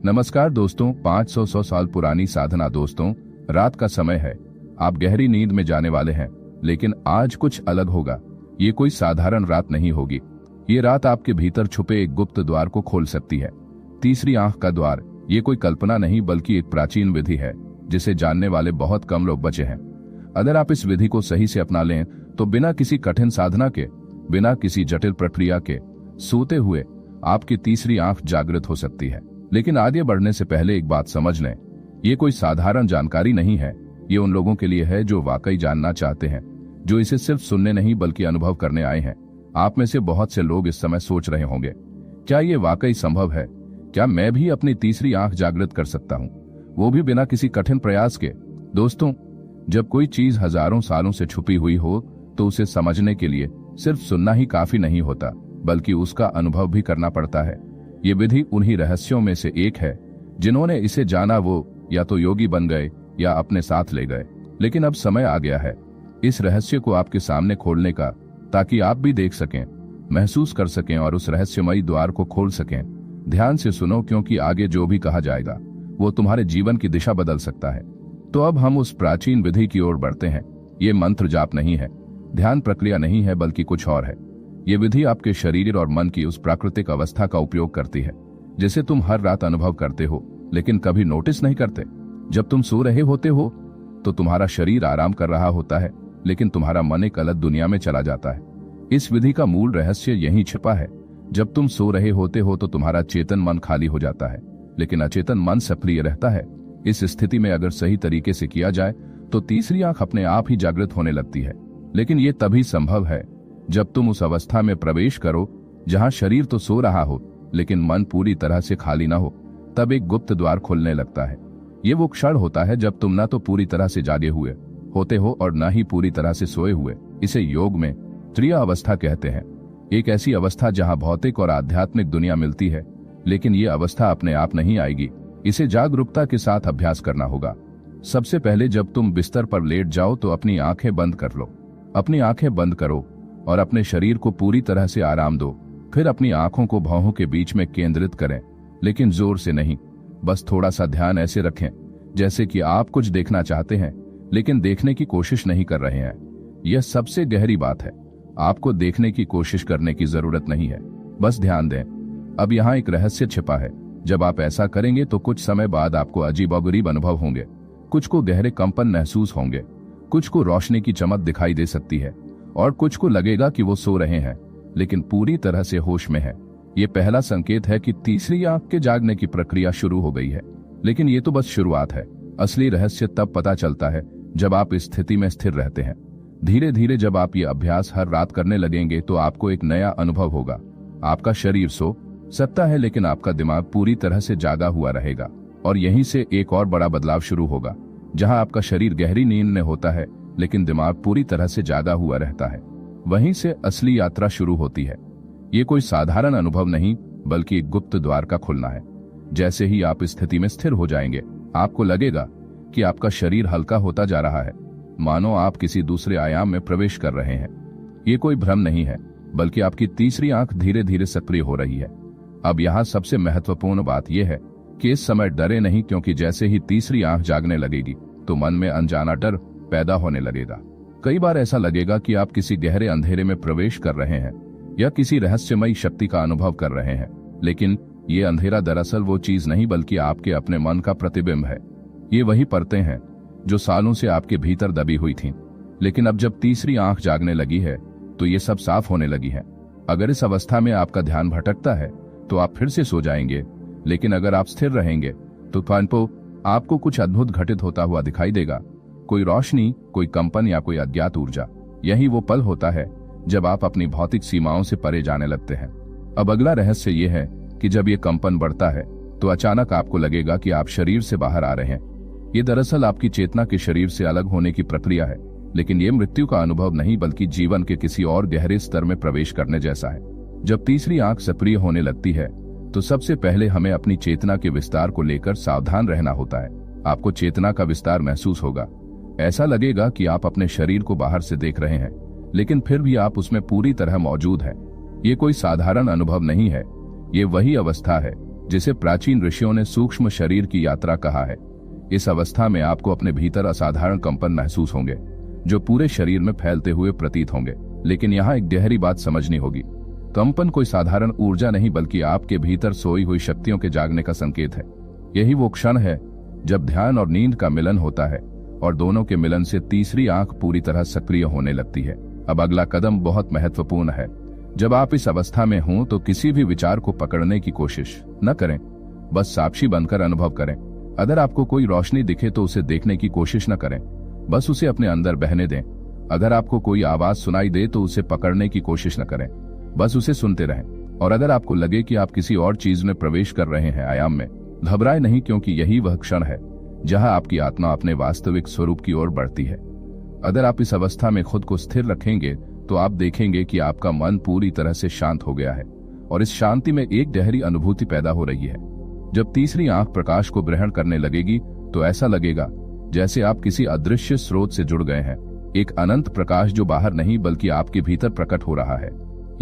नमस्कार दोस्तों, 500 साल पुरानी साधना। दोस्तों, रात का समय है, आप गहरी नींद में जाने वाले हैं, लेकिन आज कुछ अलग होगा। ये कोई साधारण रात नहीं होगी। ये रात आपके भीतर छुपे एक गुप्त द्वार को खोल सकती है। तीसरी आंख का द्वार, ये कोई कल्पना नहीं बल्कि एक प्राचीन विधि है जिसे जानने वाले बहुत कम लोग बचे हैं। अगर आप इस विधि को सही से अपना लें तो बिना किसी कठिन साधना के, बिना किसी जटिल प्रक्रिया के, सोते हुए आपकी तीसरी आंख जागृत हो सकती है। लेकिन आगे बढ़ने से पहले एक बात समझ लें, ये कोई साधारण जानकारी नहीं है। ये उन लोगों के लिए है जो वाकई जानना चाहते हैं, जो इसे सिर्फ सुनने नहीं बल्कि अनुभव करने आए हैं। आप में से बहुत से लोग इस समय सोच रहे होंगे, क्या ये वाकई संभव है? क्या मैं भी अपनी तीसरी आंख जागृत कर सकता हूँ, वो भी बिना किसी कठिन प्रयास के? दोस्तों, जब कोई चीज हजारों सालों से छुपी हुई हो तो उसे समझने के लिए सिर्फ सुनना ही काफी नहीं होता, बल्कि उसका अनुभव भी करना पड़ता है। ये विधि उन्हीं रहस्यों में से एक है। जिन्होंने इसे जाना वो या तो योगी बन गए या अपने साथ ले गए। लेकिन अब समय आ गया है इस रहस्य को आपके सामने खोलने का, ताकि आप भी देख सकें, महसूस कर सकें और उस रहस्यमयी द्वार को खोल सकें। ध्यान से सुनो, क्योंकि आगे जो भी कहा जाएगा वो तुम्हारे जीवन की दिशा बदल सकता है। तो अब हम उस प्राचीन विधि की ओर बढ़ते हैं। ये मंत्र जाप नहीं है, ध्यान प्रक्रिया नहीं है, बल्कि कुछ और है। ये विधि आपके शरीर और मन की उस प्राकृतिक अवस्था का उपयोग करती है जिसे तुम हर रात अनुभव करते हो लेकिन कभी नोटिस नहीं करते। जब तुम सो रहे होते हो तो तुम्हारा शरीर आराम कर रहा होता है, लेकिन तुम्हारा मन एक अलग दुनिया में चला जाता है। इस विधि का मूल रहस्य यहीं छिपा है। जब तुम सो रहे होते हो तो तुम्हारा चेतन मन खाली हो जाता है, लेकिन अचेतन मन सक्रिय रहता है। इस स्थिति में अगर सही तरीके से किया जाए तो तीसरी आंख अपने आप ही जागृत होने लगती है। लेकिन ये तभी संभव है जब तुम उस अवस्था में प्रवेश करो जहां शरीर तो सो रहा हो लेकिन मन पूरी तरह से खाली ना हो। तब एक गुप्त द्वार खुलने लगता है। ये वो क्षण होता है जब तुम ना तो पूरी तरह से जागे हुए होते हो और न ही पूरी तरह से सोए हुए। इसे योग में त्रिय अवस्था कहते हैं। एक ऐसी अवस्था जहां भौतिक और आध्यात्मिक दुनिया मिलती है, लेकिन ये अवस्था अपने आप नहीं आएगी। इसे जागरूकता के साथ अभ्यास करना होगा। सबसे पहले जब तुम बिस्तर पर लेट जाओ तो अपनी आंखें बंद कर लो। अपनी आंखें बंद करो और अपने शरीर को पूरी तरह से आराम दो। फिर अपनी आंखों को भौहों के बीच में केंद्रित करें, लेकिन जोर से नहीं। बस थोड़ा सा ध्यान ऐसे रखें जैसे कि आप कुछ देखना चाहते हैं लेकिन देखने की कोशिश नहीं कर रहे हैं। यह सबसे गहरी बात है। आपको देखने की कोशिश करने की जरूरत नहीं है, बस ध्यान दें। अब यहाँ एक रहस्य छिपा है। जब आप ऐसा करेंगे तो कुछ समय बाद आपको अजीबोगरीब अनुभव होंगे। कुछ को गहरे कंपन महसूस होंगे, कुछ को रोशनी की चमक दिखाई दे सकती है और कुछ को लगेगा कि वो सो रहे हैं लेकिन पूरी तरह से होश में है। ये पहला संकेत है कि तीसरी आंख के जागने की प्रक्रिया शुरू हो गई है। लेकिन ये तो बस शुरुआत है। असली रहस्य तब पता चलता है जब आप इस स्थिति में स्थिर रहते हैं। धीरे धीरे जब आप ये अभ्यास हर रात करने लगेंगे तो आपको एक नया अनुभव होगा। आपका शरीर सो सकता है लेकिन आपका दिमाग पूरी तरह से जागा हुआ रहेगा। और यहीं से एक और बड़ा बदलाव शुरू होगा। जहां आपका शरीर गहरी नींद में होता है लेकिन दिमाग पूरी तरह से जागा हुआ रहता है, वहीं से असली यात्रा शुरू होती है। ये कोई साधारण अनुभव नहीं बल्कि एक गुप्त द्वार का खुलना है। जैसे ही आप इस स्थिति में स्थिर हो जाएंगे, आपको लगेगा कि आपका शरीर हल्का होता जा रहा है, मानो आप किसी दूसरे आयाम में प्रवेश कर रहे हैं। ये कोई भ्रम नहीं है, बल्कि आपकी तीसरी आंख धीरे धीरे सक्रिय हो रही है। अब यहाँ सबसे महत्वपूर्ण बात यह है कि इस समय डरे नहीं, क्योंकि जैसे ही तीसरी आंख जागने लगेगी तो मन में अनजाना डर पैदा होने लगेगा। कई बार ऐसा लगेगा कि आप किसी गहरे अंधेरे में प्रवेश कर रहे हैं या किसी रहस्यमयी शक्ति का अनुभव कर रहे हैं। लेकिन ये अंधेरा दरअसल वो चीज नहीं बल्कि आपके अपने मन का प्रतिबिंब है। ये वही परतें हैं जो सालों से आपके भीतर दबी हुई थीं। लेकिन अब जब तीसरी आंख जागने लगी है तो ये सब साफ होने लगी है। अगर इस अवस्था में आपका ध्यान भटकता है तो आप फिर से सो जाएंगे, लेकिन अगर आप स्थिर रहेंगे तो आपको कुछ अद्भुत घटित होता हुआ दिखाई देगा। कोई रोशनी, कोई कंपन या कोई अज्ञात ऊर्जा। यही वो पल होता है जब आप अपनी भौतिक सीमाओं से परे जाने लगते हैं। अब अगला रहस्य ये है कि जब ये कंपन बढ़ता है तो अचानक आपको लगेगा कि आप शरीर से बाहर आ रहे हैं। ये दरअसल आपकी चेतना के शरीर से अलग होने की प्रक्रिया है। लेकिन ये मृत्यु का अनुभव नहीं बल्कि जीवन के किसी और गहरे स्तर में प्रवेश करने जैसा है। जब तीसरी आंख सक्रिय होने लगती है तो सबसे पहले हमें अपनी चेतना के विस्तार को लेकर सावधान रहना होता है। आपको चेतना का विस्तार महसूस होगा। ऐसा लगेगा कि आप अपने शरीर को बाहर से देख रहे हैं, लेकिन फिर भी आप उसमें पूरी तरह मौजूद हैं। ये कोई साधारण अनुभव नहीं है। ये वही अवस्था है जिसे प्राचीन ऋषियों ने सूक्ष्म शरीर की यात्रा कहा है। इस अवस्था में आपको अपने भीतर असाधारण कंपन महसूस होंगे जो पूरे शरीर में फैलते हुए प्रतीत होंगे। लेकिन यहाँ एक गहरी बात समझनी होगी। कंपन कोई साधारण ऊर्जा नहीं बल्कि आपके भीतर सोई हुई शक्तियों के जागने का संकेत है। यही वो क्षण है जब ध्यान और नींद का मिलन होता है और दोनों के मिलन से तीसरी आंख पूरी तरह सक्रिय होने लगती है। अब अगला कदम बहुत महत्वपूर्ण है। जब आप इस अवस्था में हों तो किसी भी विचार को पकड़ने की कोशिश न करें, बस साक्षी बनकर अनुभव करें। अगर आपको कोई रोशनी दिखे तो उसे देखने की कोशिश न करें, बस उसे अपने अंदर बहने दें। अगर आपको कोई आवाज सुनाई दे तो उसे पकड़ने की कोशिश न करें, बस उसे सुनते रहें। और अगर आपको लगे कि आप किसी और चीज में प्रवेश कर रहे हैं आयाम में, घबराए नहीं, क्योंकि यही वह क्षण है जहां आपकी आत्मा अपने वास्तविक स्वरूप की ओर बढ़ती है। अगर आप इस अवस्था में खुद को स्थिर रखेंगे तो आप देखेंगे कि आपका मन पूरी तरह से शांत हो गया है और इस शांति में एक गहरी अनुभूति पैदा हो रही है। जब तीसरी आंख प्रकाश को ग्रहण करने लगेगी तो ऐसा लगेगा जैसे आप किसी अदृश्य स्रोत से जुड़ गए हैं, एक अनंत प्रकाश जो बाहर नहीं बल्कि आपके भीतर प्रकट हो रहा है।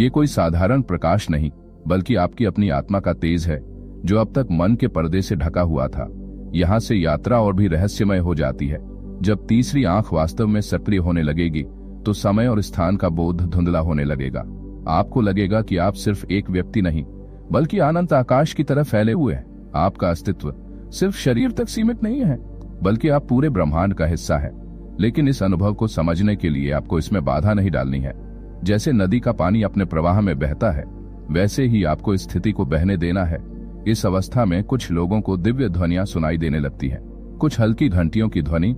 ये कोई साधारण प्रकाश नहीं बल्कि आपकी अपनी आत्मा का तेज है जो अब तक मन के पर्दे से ढका हुआ था। यहाँ से यात्रा और भी रहस्यमय हो जाती है। जब तीसरी आंख वास्तव में सक्रिय होने लगेगी तो समय और स्थान का बोध धुंधला होने लगेगा। आपको लगेगा कि आप सिर्फ एक व्यक्ति नहीं बल्कि अनंत आकाश की तरह फैले हुए हैं। आपका अस्तित्व सिर्फ शरीर तक सीमित नहीं है बल्कि आप पूरे ब्रह्मांड का हिस्सा है। लेकिन इस अनुभव को समझने के लिए आपको इसमें बाधा नहीं डालनी है। जैसे नदी का पानी अपने प्रवाह में बहता है, वैसे ही आपको इस स्थिति को बहने देना है। इस अवस्था में कुछ लोगों को दिव्य ध्वनियां सुनाई देने लगती हैं, कुछ हल्की घंटियों की ध्वनि,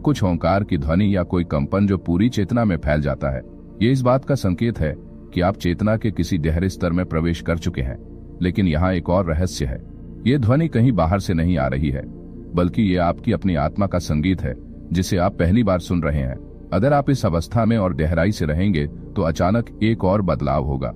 कुछ ओंकार की ध्वनि या कोई कंपन जो पूरी चेतना में फैल जाता है। ये इस बात का संकेत है कि आप चेतना के किसी गहरे स्तर में प्रवेश कर चुके हैं। लेकिन यहाँ एक और रहस्य है। ये ध्वनि कहीं बाहर से नहीं आ रही है बल्कि ये आपकी अपनी आत्मा का संगीत है जिसे आप पहली बार सुन रहे हैं। अगर आप इस अवस्था में और गहराई से रहेंगे तो अचानक एक और बदलाव होगा।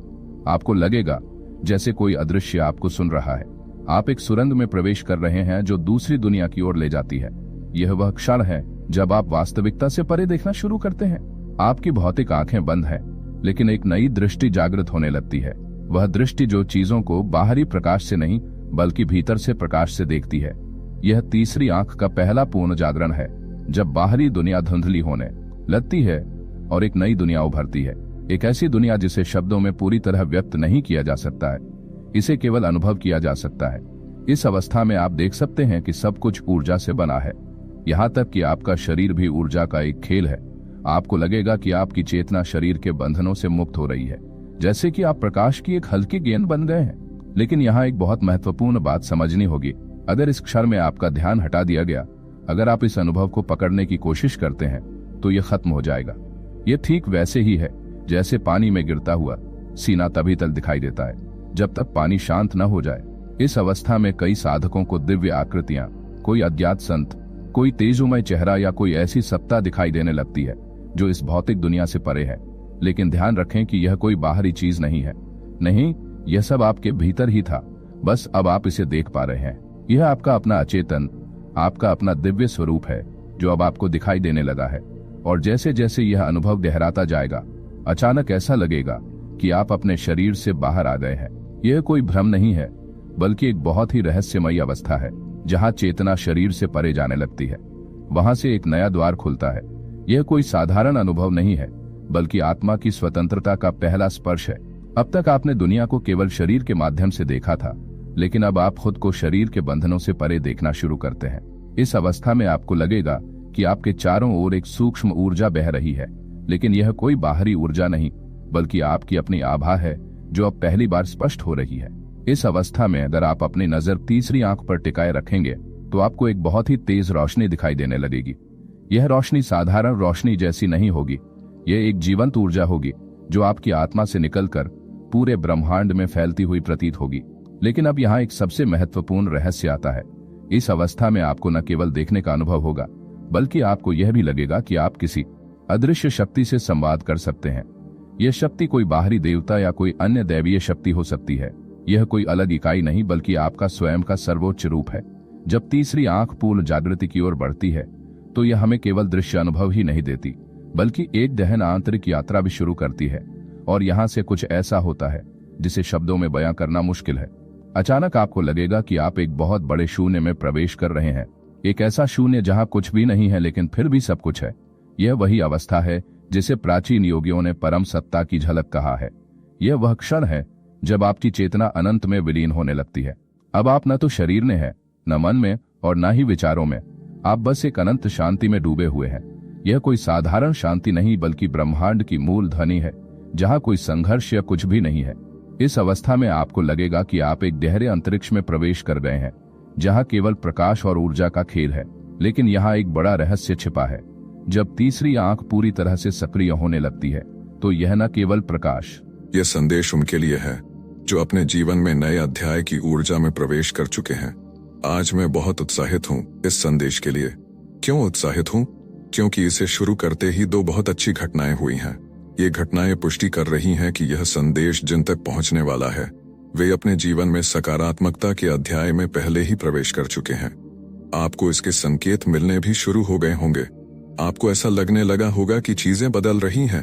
आपको लगेगा जैसे कोई अदृश्य आपको सुन रहा है। आप एक सुरंग में प्रवेश कर रहे हैं जो दूसरी दुनिया की ओर ले जाती है। यह वह क्षण है जब आप वास्तविकता से परे देखना शुरू करते हैं। आपकी भौतिक आंखें बंद हैं, लेकिन एक नई दृष्टि जागृत होने लगती है। वह दृष्टि जो चीजों को बाहरी प्रकाश से नहीं बल्कि भीतर से प्रकाश से देखती है। यह तीसरी आंख का पहला पूर्ण जागरण है, जब बाहरी दुनिया धुंधली होने लगती है और एक नई दुनिया उभरती है। एक ऐसी दुनिया जिसे शब्दों में पूरी तरह व्यक्त नहीं किया जा सकता है, इसे केवल अनुभव किया जा सकता है। इस अवस्था में आप देख सकते हैं कि सब कुछ ऊर्जा से बना है, यहाँ तक कि आपका शरीर भी ऊर्जा का एक खेल है। आपको लगेगा कि आपकी चेतना शरीर के बंधनों से मुक्त हो रही है, जैसे कि आप प्रकाश की एक हल्की गेंद बन गए हैं। लेकिन यहाँ एक बहुत महत्वपूर्ण बात समझनी होगी। अगर इस क्षण में आपका ध्यान हटा दिया गया, अगर आप इस अनुभव को पकड़ने की कोशिश करते हैं तो यह खत्म हो जाएगा। ये ठीक वैसे ही है जैसे पानी में गिरता हुआ सीना तभी तक दिखाई देता है जब तक पानी शांत न हो जाए। इस अवस्था में कई साधकों को दिव्य आकृतियां, कोई अज्ञात संत, कोई तेजोमय चेहरा या कोई ऐसी सत्ता दिखाई देने लगती है जो इस भौतिक दुनिया से परे है। लेकिन ध्यान रखें कि यह कोई बाहरी चीज नहीं है। नहीं, यह सब आपके भीतर ही था, बस अब आप इसे देख पा रहे हैं। यह आपका अपना अचेतन, आपका अपना दिव्य स्वरूप है जो अब आपको दिखाई देने लगा है। और जैसे जैसे यह अनुभव गहराता जाएगा, अचानक ऐसा लगेगा कि आप अपने शरीर से बाहर आ गए हैं। यह कोई भ्रम नहीं है बल्कि एक बहुत ही रहस्यमयी अवस्था है जहां चेतना शरीर से परे जाने लगती है। वहां से एक नया द्वार खुलता है। यह कोई साधारण अनुभव नहीं है बल्कि आत्मा की स्वतंत्रता का पहला स्पर्श है। अब तक आपने दुनिया को केवल शरीर के माध्यम से देखा था, लेकिन अब आप खुद को शरीर के बंधनों से परे देखना शुरू करते हैं। इस अवस्था में आपको लगेगा कि आपके चारों ओर एक सूक्ष्म ऊर्जा बह रही है, लेकिन यह कोई बाहरी ऊर्जा नहीं बल्कि आपकी अपनी आभा है जो अब पहली बार स्पष्ट हो रही है। इस अवस्था में अगर आप अपनी नजर तीसरी आंख पर टिकाए रखेंगे तो आपको एक बहुत ही तेज रोशनी दिखाई देने लगेगी। यह रोशनी साधारण रोशनी जैसी नहीं होगी, यह एक जीवंत ऊर्जा होगी जो आपकी आत्मा से निकलकर पूरे ब्रह्मांड में फैलती हुई प्रतीत होगी। लेकिन अब यहाँ एक सबसे महत्वपूर्ण रहस्य आता है। इस अवस्था में आपको न केवल देखने का अनुभव होगा बल्कि आपको यह भी लगेगा कि आप किसी अदृश्य शक्ति से संवाद कर सकते हैं। यह शक्ति कोई बाहरी देवता या कोई अन्य दैवीय शक्ति हो सकती है। यह कोई अलग इकाई नहीं बल्कि आपका स्वयं का सर्वोच्च रूप है। जब तीसरी आंख पूर्ण जागृति की ओर बढ़ती है तो यह हमें केवल दृश्य अनुभव ही नहीं देती बल्कि एक गहन आंतरिक यात्रा भी शुरू करती है। और यहाँ से कुछ ऐसा होता है जिसे शब्दों में बयां करना मुश्किल है। अचानक आपको लगेगा कि आप एक बहुत बड़े शून्य में प्रवेश कर रहे हैं। एक ऐसा शून्य जहां कुछ भी नहीं है लेकिन फिर भी सब कुछ है। यह वही अवस्था है जिसे प्राचीन योगियों ने परम सत्ता की झलक कहा है। यह वह क्षण है जब आपकी चेतना अनंत में विलीन होने लगती है। अब आप न तो शरीर में है, न मन में और न ही विचारों में। आप बस एक अनंत शांति में डूबे हुए हैं। यह कोई साधारण शांति नहीं बल्कि ब्रह्मांड की मूल ध्वनि है, जहां कोई संघर्ष या कुछ भी नहीं है। इस अवस्था में आपको लगेगा कि आप एक गहरे अंतरिक्ष में प्रवेश कर गए हैं, जहां केवल प्रकाश और ऊर्जा का खेल है। लेकिन यहाँ एक बड़ा रहस्य छिपा है। जब तीसरी आंख पूरी तरह से सक्रिय होने लगती है तो यह न केवल प्रकाश। यह संदेश उनके लिए है जो अपने जीवन में नए अध्याय की ऊर्जा में प्रवेश कर चुके हैं। आज मैं बहुत उत्साहित हूँ इस संदेश के लिए। क्यों उत्साहित हूँ? क्योंकि इसे शुरू करते ही दो बहुत अच्छी घटनाएं हुई हैं। ये घटनाएं पुष्टि कर रही हैं कि यह संदेश जिन तक पहुंचने वाला है वे अपने जीवन में सकारात्मकता के अध्याय में पहले ही प्रवेश कर चुके हैं। आपको इसके संकेत मिलने भी शुरू हो गए होंगे। आपको ऐसा लगने लगा होगा कि चीजें बदल रही हैं।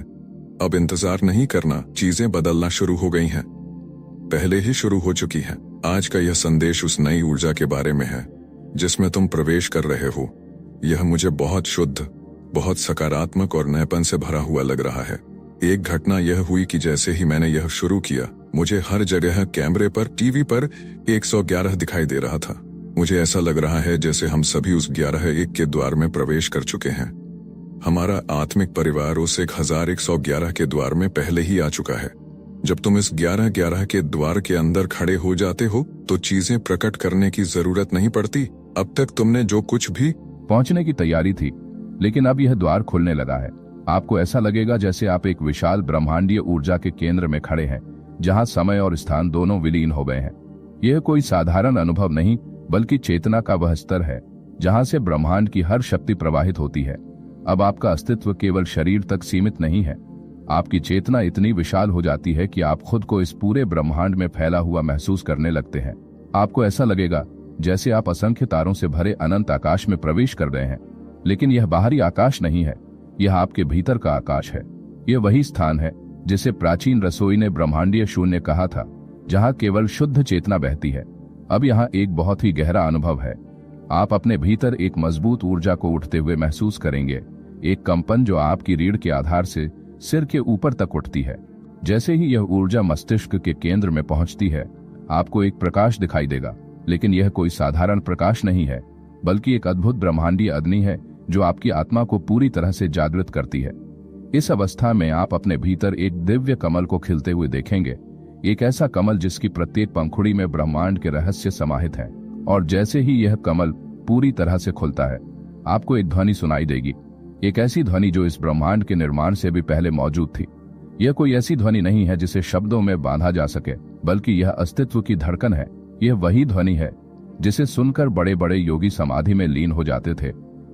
अब इंतजार नहीं करना, चीजें बदलना शुरू हो गई हैं, पहले ही शुरू हो चुकी हैं। आज का यह संदेश उस नई ऊर्जा के बारे में है जिसमें तुम प्रवेश कर रहे हो। यह मुझे बहुत शुद्ध, बहुत सकारात्मक और नएपन से भरा हुआ लग रहा है। एक घटना यह हुई कि जैसे ही मैंने यह शुरू किया, मुझे हर जगह कैमरे पर, टीवी पर 111 दिखाई दे रहा था। मुझे ऐसा लग रहा है जैसे हम सभी उस 11-1 के द्वार में प्रवेश कर चुके हैं। हमारा आत्मिक परिवार उस 1111 के द्वार में पहले ही आ चुका है। जब तुम इस 1111 के द्वार के अंदर खड़े हो जाते हो तो चीजें प्रकट करने की जरूरत नहीं पड़ती। अब तक तुमने जो कुछ भी पहुंचने की तैयारी थी, लेकिन अब यह द्वार खुलने लगा है। आपको ऐसा लगेगा जैसे आप एक विशाल ब्रह्मांडीय ऊर्जा के केंद्र में खड़े हैं, जहां समय और स्थान दोनों विलीन हो गए हैं। यह कोई साधारण अनुभव नहीं बल्कि चेतना का वह स्तर है जहां से ब्रह्मांड की हर शक्ति प्रवाहित होती है। अब आपका अस्तित्व केवल शरीर तक सीमित नहीं है। आपकी चेतना इतनी विशाल हो जाती है कि आप खुद को इस पूरे ब्रह्मांड में फैला हुआ महसूस करने लगते हैं। आपको ऐसा लगेगा जैसे आप असंख्य तारों से भरे अनंत आकाश में प्रवेश कर रहे हैं। लेकिन यह बाहरी आकाश नहीं है, यह आपके भीतर का आकाश है। यह वही स्थान है जिसे प्राचीन रसोई ने ब्रह्मांडीय शून्य कहा था, जहां केवल शुद्ध चेतना बहती है। अब यहाँ एक बहुत ही गहरा अनुभव है। आप अपने भीतर एक मजबूत ऊर्जा को उठते हुए महसूस करेंगे, एक कंपन जो आपकी रीढ़ के आधार से सिर के ऊपर तक उठती है। जैसे ही यह ऊर्जा मस्तिष्क के केंद्र में पहुंचती है, आपको एक प्रकाश दिखाई देगा। लेकिन यह कोई साधारण प्रकाश नहीं है, बल्कि एक अद्भुत ब्रह्मांडीय अग्नि है जो आपकी आत्मा को पूरी तरह से जागृत करती है। इस अवस्था में आप अपने भीतर एक दिव्य कमल को खिलते हुए देखेंगे, एक ऐसा कमल जिसकी प्रत्येक पंखुड़ी में ब्रह्मांड के रहस्य समाहित हैं। और जैसे ही यह कमल पूरी तरह से खुलता है, आपको एक ध्वनि सुनाई देगी, एक ऐसी ध्वनि जो इस ब्रह्मांड के निर्माण से भी पहले मौजूद थी। यह कोई ऐसी ध्वनि नहीं है जिसे शब्दों में बांधा जा सके, बल्कि यह अस्तित्व की धड़कन है। यह वही ध्वनि है जिसे सुनकर बड़े बड़े योगी समाधि में लीन हो जाते थे।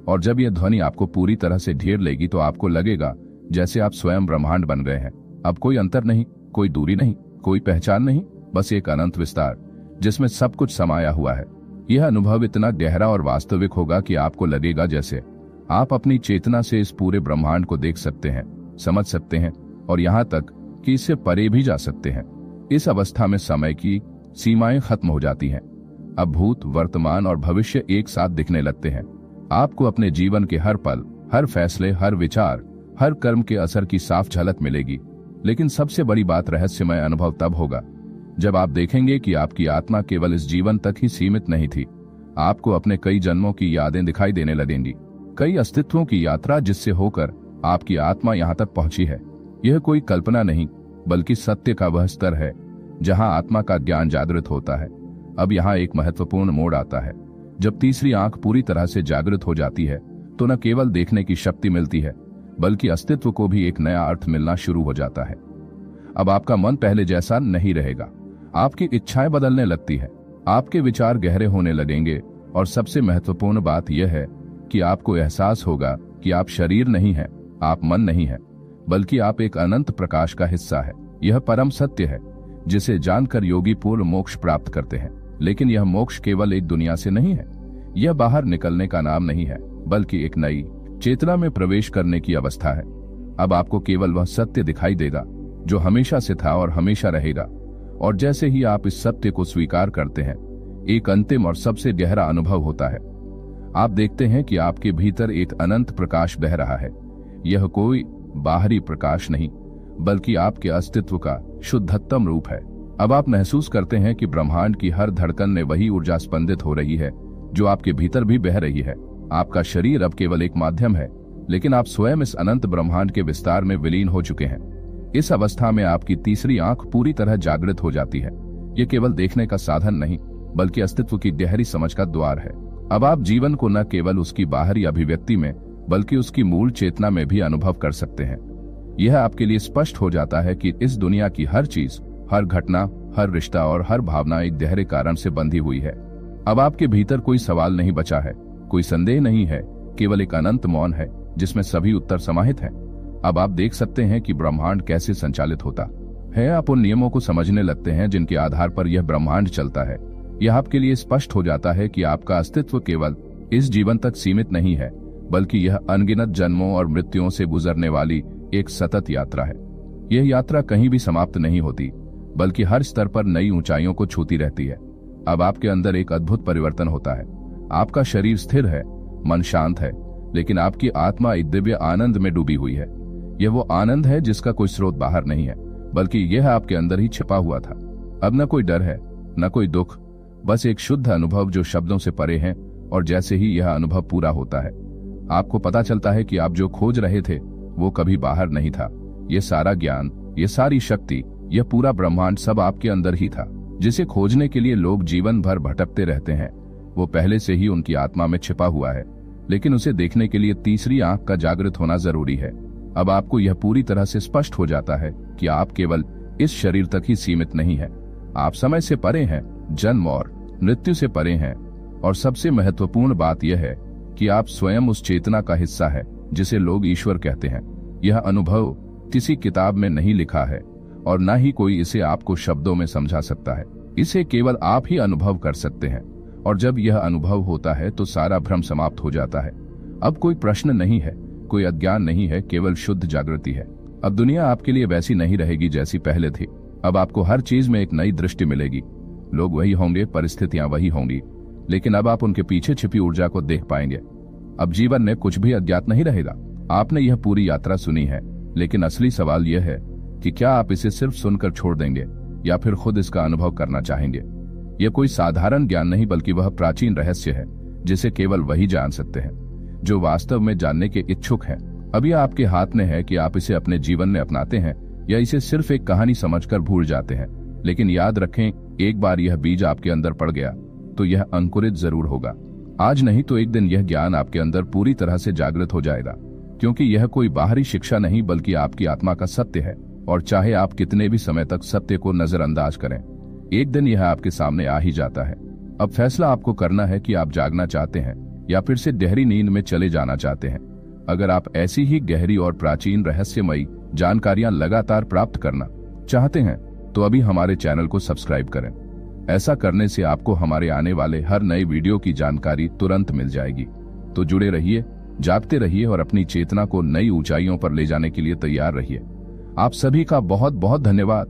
और जब यह ध्वनि आपको पूरी तरह से घेर लेगी तो आपको लगेगा जैसे आप स्वयं ब्रह्मांड बन गए हैं। अब कोई अंतर नहीं, कोई दूरी नहीं, कोई पहचान नहीं, बस एक अनंत विस्तार जिसमें सब कुछ समाया हुआ है। यह अनुभव इतना गहरा और वास्तविक होगा कि आपको लगेगा जैसे आप अपनी चेतना से इस पूरे ब्रह्मांड को देख सकते हैं, समझ सकते हैं और यहाँ तक कि इससे परे भी जा सकते हैं। इस अवस्था में समय की सीमाएं खत्म हो जाती हैं। अब भूत, वर्तमान और भविष्य एक साथ दिखने लगते हैं। आपको अपने जीवन के हर पल, हर फैसले, हर विचार, हर कर्म के असर की साफ झलक मिलेगी। लेकिन सबसे बड़ी बात रहस्यमय अनुभव तब होगा जब आप देखेंगे कि आपकी आत्मा केवल इस जीवन तक ही सीमित नहीं थी। आपको अपने कई जन्मों की यादें दिखाई देने लगेंगी, कई अस्तित्वों की यात्रा जिससे होकर आपकी आत्मा यहाँ तक पहुंची है। यह कोई कल्पना नहीं बल्कि सत्य का वह स्तर है जहां आत्मा का ज्ञान जागृत होता है। अब यहाँ एक महत्वपूर्ण मोड़ आता है। जब तीसरी आंख पूरी तरह से जागृत हो जाती है तो न केवल देखने की शक्ति मिलती है बल्कि अस्तित्व को भी एक नया अर्थ मिलना शुरू हो जाता है। अब आपका मन पहले जैसा नहीं रहेगा। आपकी इच्छाएं बदलने लगती है, आपके विचार गहरे होने लगेंगे और सबसे महत्वपूर्ण बात यह है कि आपको एहसास होगा कि आप शरीर नहीं हैं, आप मन नहीं हैं, बल्कि आप एक अनंत प्रकाश का हिस्सा है। यह परम सत्य है जिसे जानकर योगी पूर्ण मोक्ष प्राप्त करते हैं। लेकिन यह मोक्ष केवल एक दुनिया से नहीं है। यह बाहर निकलने का नाम नहीं है, बल्कि एक नई चेतना में प्रवेश करने की अवस्था है। अब आपको केवल वह सत्य दिखाई देगा जो हमेशा से था और हमेशा रहेगा। और जैसे ही आप इस सत्य को स्वीकार करते हैं, एक अंतिम और सबसे गहरा अनुभव होता है। आप देखते हैं कि आपके भीतर एक अनंत प्रकाश बह रहा है। यह कोई बाहरी प्रकाश नहीं, बल्कि आपके अस्तित्व का शुद्धतम रूप है। अब आप महसूस करते हैं कि ब्रह्मांड की हर धड़कन में वही ऊर्जा स्पंदित हो रही है जो आपके भीतर भी बह रही है। आपका शरीर अब केवल एक माध्यम है, लेकिन आप स्वयं इस अनंत ब्रह्मांड के विस्तार में विलीन हो चुके हैं। इस अवस्था में आपकी तीसरी आंख पूरी तरह जागृत हो जाती है। यह केवल देखने का साधन नहीं, बल्कि अस्तित्व की गहरी समझ का द्वार है। अब आप जीवन को न केवल उसकी बाहरी अभिव्यक्ति में, बल्कि उसकी मूल चेतना में भी अनुभव कर सकते हैं। यह आपके लिए स्पष्ट हो जाता है कि इस दुनिया की हर चीज, हर घटना, हर रिश्ता और हर भावना एक गहरे कारण से बंधी हुई है। अब आपके भीतर कोई सवाल नहीं बचा है, कोई संदेह नहीं है, केवल एक अनंत मौन है जिसमें सभी उत्तर समाहित हैं। अब आप देख सकते हैं कि ब्रह्मांड कैसे संचालित होता है। आप उन नियमों को समझने लगते हैं जिनके आधार पर यह ब्रह्मांड चलता है। यह आपके लिए स्पष्ट हो जाता है कि आपका अस्तित्व केवल इस जीवन तक सीमित नहीं है, बल्कि यह अनगिनत जन्मों और मृत्युओं से गुजरने वाली एक सतत यात्रा है। यह यात्रा कहीं भी समाप्त नहीं होती, बल्कि हर स्तर पर नई ऊंचाइयों को छूती रहती है। अब आपके अंदर एक अद्भुत परिवर्तन होता है। आपका शरीर स्थिर है, मन शांत है, लेकिन आपकी आत्मा एक दिव्य आनंद में डूबी हुई है। यह वो आनंद है जिसका कोई स्रोत बाहर नहीं है, बल्कि यह आपके अंदर ही छिपा हुआ था। अब न कोई डर है, न कोई दुख, बस एक शुद्ध अनुभव जो शब्दों से परे है। और जैसे ही यह अनुभव पूरा होता है, आपको पता चलता है कि आप जो खोज रहे थे वो कभी बाहर नहीं था। ये सारा ज्ञान, ये सारी शक्ति, यह पूरा ब्रह्मांड सब आपके अंदर ही था। जिसे खोजने के लिए लोग जीवन भर भटकते रहते हैं, वो पहले से ही उनकी आत्मा में छिपा हुआ है, लेकिन उसे देखने के लिए तीसरी आंख का जागृत होना जरूरी है। अब आपको यह पूरी तरह से स्पष्ट हो जाता है कि आप केवल इस शरीर तक ही सीमित नहीं हैं। आप समय से परे हैं, जन्म और मृत्यु से परे हैं, और सबसे महत्वपूर्ण बात यह है कि आप स्वयं उस चेतना का हिस्सा है जिसे लोग ईश्वर कहते हैं। यह अनुभव किसी किताब में नहीं लिखा है, और न ही कोई इसे आपको शब्दों में समझा सकता है। इसे केवल आप ही अनुभव कर सकते हैं, और जब यह अनुभव होता है तो सारा भ्रम समाप्त हो जाता है। अब कोई प्रश्न नहीं है, कोई अज्ञान नहीं है, केवल शुद्ध जागृति है। अब दुनिया आपके लिए वैसी नहीं रहेगी जैसी पहले थी। अब आपको हर चीज में एक नई दृष्टि मिलेगी। लोग वही होंगे, परिस्थितियां वही होंगी, लेकिन अब आप उनके पीछे छिपी ऊर्जा को देख पाएंगे। अब जीवन में कुछ भी अज्ञात नहीं रहेगा। आपने यह पूरी यात्रा सुनी है, लेकिन असली सवाल यह है कि क्या आप इसे सिर्फ सुनकर छोड़ देंगे या फिर खुद इसका अनुभव करना चाहेंगे। यह कोई साधारण ज्ञान नहीं, बल्कि वह प्राचीन रहस्य है जिसे केवल वही जान सकते हैं जो वास्तव में जानने के इच्छुक हैं। अभी आपके हाथ में है कि आप इसे अपने जीवन में अपनाते हैं या इसे सिर्फ एक कहानी समझकर भूल जाते हैं। लेकिन याद रखें, एक बार यह बीज आपके अंदर पड़ गया तो यह अंकुरित जरूर होगा। आज नहीं तो एक दिन यह ज्ञान आपके अंदर पूरी तरह से जागृत हो जाएगा, क्योंकि यह कोई बाहरी शिक्षा नहीं, बल्कि आपकी आत्मा का सत्य है। और चाहे आप कितने भी समय तक सत्य को नजरअंदाज करें, एक दिन यह आपके सामने आ ही जाता है। अब फैसला आपको करना है कि आप जागना चाहते हैं या फिर से गहरी नींद में चले जाना चाहते हैं। अगर आप ऐसी ही गहरी और प्राचीन रहस्यमयी जानकारियां लगातार प्राप्त करना चाहते हैं तो अभी हमारे चैनल को सब्सक्राइब करें। ऐसा करने से आपको हमारे आने वाले हर नए वीडियो की जानकारी तुरंत मिल जाएगी। तो जुड़े रहिए, जागते रहिए और अपनी चेतना को नई ऊंचाइयों पर ले जाने के लिए तैयार रहिए। आप सभी का बहुत बहुत धन्यवाद।